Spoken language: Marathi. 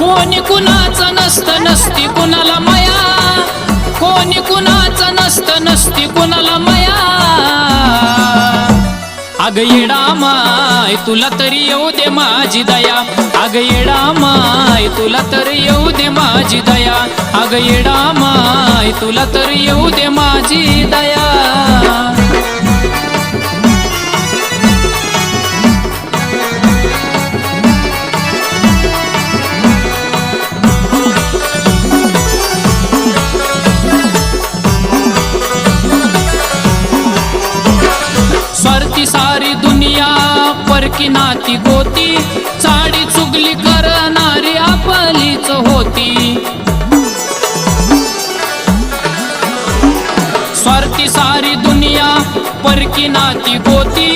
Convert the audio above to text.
कोणी कुणाचं नसतं नसती कुणाला माया, कोणी कुणाचं नसतं नसती कुणाला माया। अग येडा माय तुला तरी येऊ दे माझी दया, अग येडा माय तुला तरी येऊ दे माझी दया, अग येडा माय तुला तरी येऊ दे माझी दया। स्वार्थी सारी दुनिया परकी नाती गोती, चाडी चुगली करणारी आपलीच होती। स्वार्थी सारी दुनिया परकी नाती गोती,